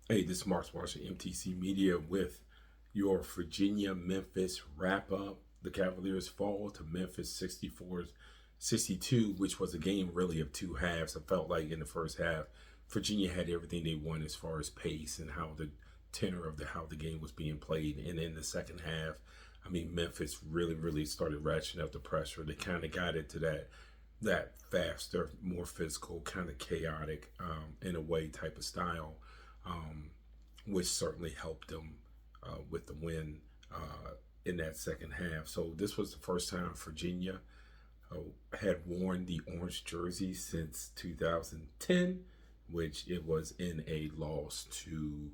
Hey, this is Mark Marshall, MTC Media, with your Virginia Memphis wrap up. The Cavaliers fall to Memphis 64-62, which was a game really of two halves. I felt like in the first half, Virginia had everything they wanted as far as pace and how the tenor of how the game was being played. And in the second half, I mean, Memphis really started ratcheting up the pressure. They kind of got it to that faster, more physical, kind of chaotic, in a way type of style, um, which certainly helped them with the win in that second half. So this was the first time Virginia had worn the orange jersey since 2010, which it was in a loss to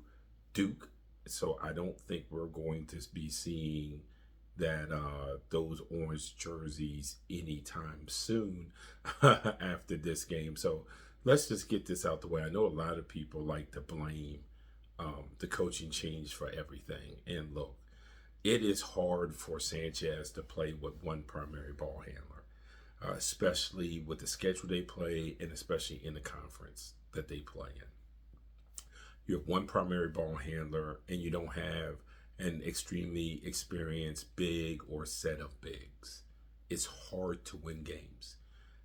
Duke. So I don't think we're going to be seeing that those orange jerseys anytime soon after this game. So let's just get this out the way. I know a lot of people like to blame the coaching change for everything. And look, it is hard for Sanchez to play with one primary ball handler, especially with the schedule they play and especially in the conference that they play in. You have one primary ball handler and you don't have an extremely experienced big or set of bigs. It's hard to win games.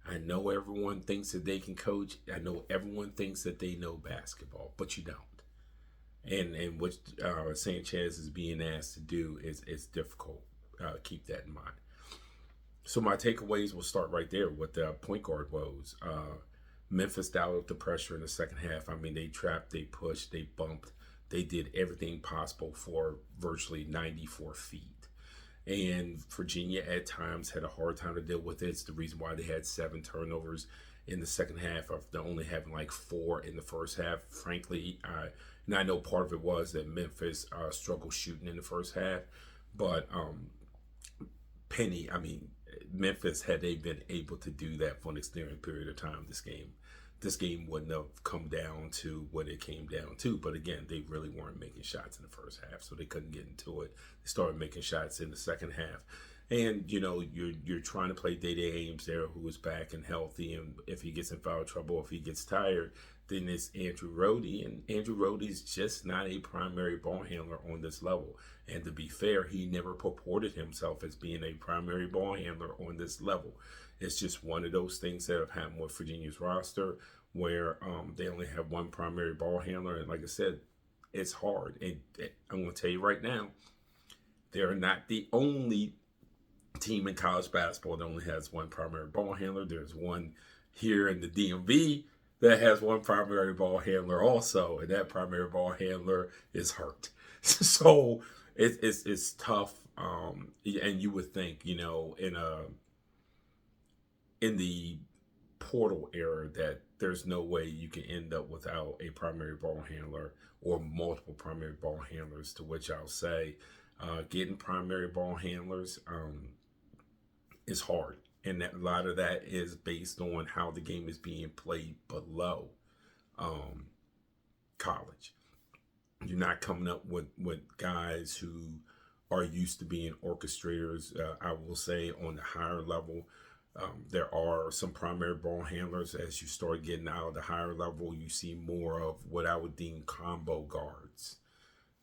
I know everyone thinks that they can coach. I know everyone thinks that they know basketball, but you don't. And what Sanchez is being asked to do is difficult. Keep that in mind. So my takeaways will start right there with the point guard woes. Memphis dialed up the pressure in the second half. I mean, they trapped, they pushed, they bumped, they did everything possible for virtually 94 feet. And Virginia at times had a hard time to deal with it. It's the reason why they had 7 turnovers in the second half after only having like 4 in the first half. Frankly, and I know part of it was that Memphis struggled shooting in the first half, but Penny, I mean, Memphis, had they been able to do that for an extended period of time, this game wouldn't have come down to what it came down to. But again, they really weren't making shots in the first half, so they couldn't get into it. They started making shots in the second half. And you're trying to play Day Ames there, who is back and healthy, and if he gets in foul trouble, if he gets tired, then it's Andrew Rohde, and Andrew Rohde's just not a primary ball handler on this level. And to be fair, he never purported himself as being a primary ball handler on this level. It's just one of those things that have happened with Virginia's roster, where they only have one primary ball handler, and like I said, it's hard. And I'm going to tell you right now, they're not the only team in college basketball that only has one primary ball handler. There's one here in the DMV that has one primary ball handler also, and that primary ball handler is hurt. So it's tough. And you would think, in the portal era, that there's no way you can end up without a primary ball handler or multiple primary ball handlers. To which I'll say, getting primary ball handlers is hard, and that a lot of that is based on how the game is being played below um, college. You're not coming up with guys who are used to being orchestrators. I will say on the higher level, there are some primary ball handlers. As you start getting out of the higher level, you see more of what I would deem combo guards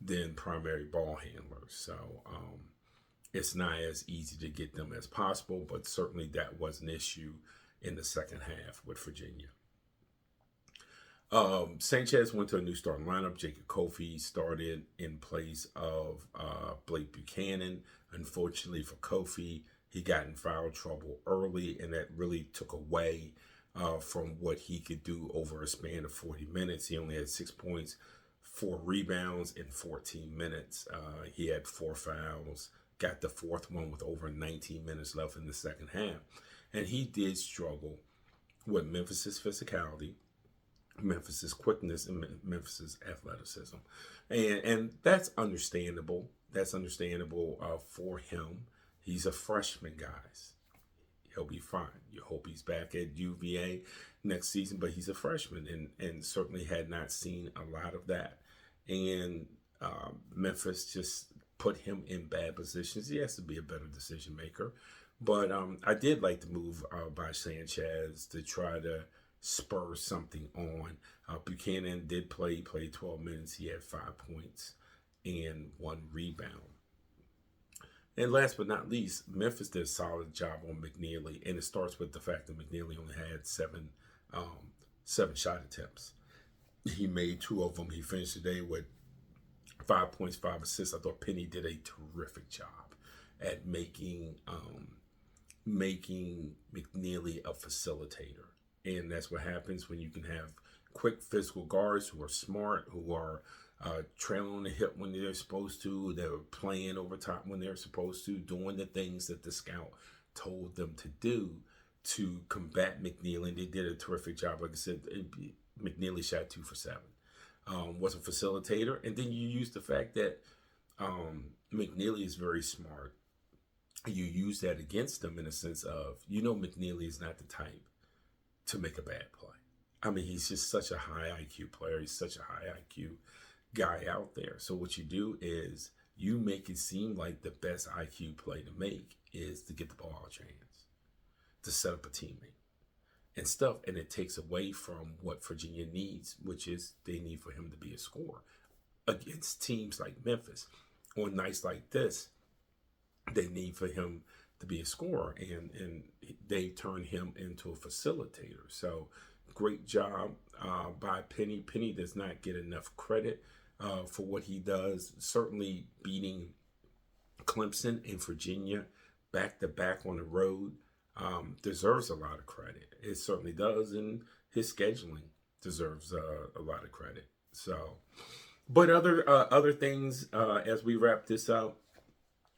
than primary ball handlers. So it's not as easy to get them as possible, but certainly that was an issue in the second half with Virginia. Sanchez went to a new starting lineup. Jacob Kofi started in place of Blake Buchanan. Unfortunately for Kofi, he got in foul trouble early, and that really took away from what he could do over a span of 40 minutes. He only had 6 points, 4 rebounds in 14 minutes. He had 4 fouls, got the fourth one with over 19 minutes left in the second half. And he did struggle with Memphis's physicality, Memphis's quickness, and Memphis's athleticism. And that's understandable. That's understandable for him. He's a freshman, guys. He'll be fine. You hope he's back at UVA next season, but he's a freshman and certainly had not seen a lot of that. And Memphis just put him in bad positions. He has to be a better decision maker. But I did like the move by Sanchez to try to spur something on. Buchanan did play, played 12 minutes. He had 5 points and 1 rebound. And last but not least, Memphis did a solid job on McNeely, and it starts with the fact that McNeely only had seven shot attempts. He made 2 of them. He finished the day with 5 points, 5 assists. I thought Penny did a terrific job at making McNeely a facilitator. And that's what happens when you can have quick physical guards who are smart, who are trailing on the hip when they're supposed to, they're playing over top when they're supposed to, doing the things that the scout told them to do to combat McNeely. And they did a terrific job. Like I said, McNeely shot 2 for 7. Was a facilitator. And then you use the fact that McNeely is very smart. You use that against them in a sense of, McNeely is not the type to make a bad play. I mean, he's just such a high IQ player. He's such a high IQ guy out there. So what you do is you make it seem like the best IQ play to make is to get the ball out your hands, to set up a teammate and stuff. And it takes away from what Virginia needs, which is they need for him to be a scorer. Against teams like Memphis, on nights like this, they need for him to be a scorer, and they turn him into a facilitator. So great job by Penny. Penny does not get enough credit for what he does. Certainly beating Clemson and Virginia back-to-back on the road deserves a lot of credit. It certainly does, and his scheduling deserves a lot of credit. So, but other things as we wrap this up,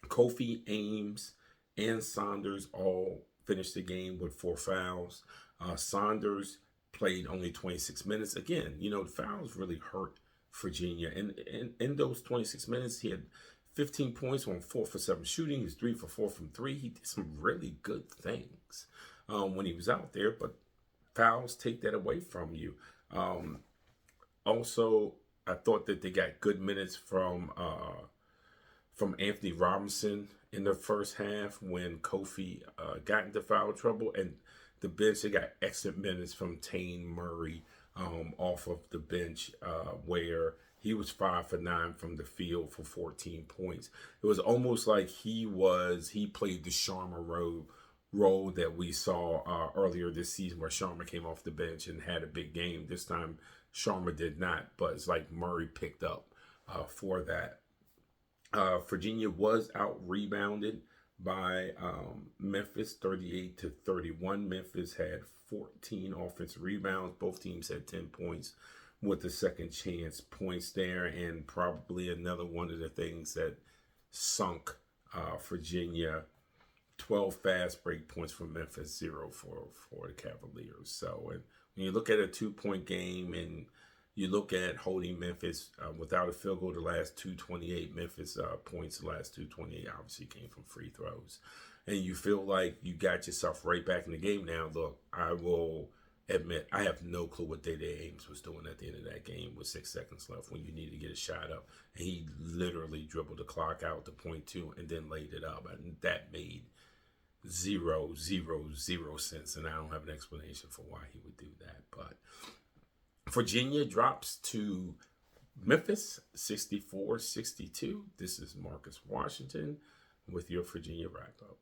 Kofi, Ames, and Saunders all finished the game with 4 fouls. Saunders played only 26 minutes. Again, the fouls really hurt Virginia. And in those 26 minutes, he had 15 points on 4 for 7 shooting. He was 3 for 4 from 3. He did some really good things when he was out there, but fouls take that away from you. Also, I thought that they got good minutes from Anthony Robinson in the first half when Kofi got into foul trouble, and the bench, they got excellent minutes from Tane Murray off of the bench where he was 5 for 9 from the field for 14 points. It was almost like he played the Sharma role that we saw earlier this season, where Sharma came off the bench and had a big game. This time Sharma did not, but it's like Murray picked up for that. Virginia was out-rebounded by Memphis, 38-31. Memphis had 14 offensive rebounds. Both teams had 10 points with the second chance points there, and probably another one of the things that sunk Virginia. 12 fast break points for Memphis, 0 for the Cavaliers. So, and when you look at a 2-point game and you look at holding Memphis without a field goal the last 228, Memphis points the last 228 obviously came from free throws. And you feel like you got yourself right back in the game now. Look, I will admit, I have no clue what Day-Day Ames was doing at the end of that game with 6 seconds left when you need to get a shot up. And he literally dribbled the clock out to .2 and then laid it up. And that made zero sense. And I don't have an explanation for why he would do that. But Virginia drops to Memphis 64-62. This is Marcus Washington with your Virginia wrap-up.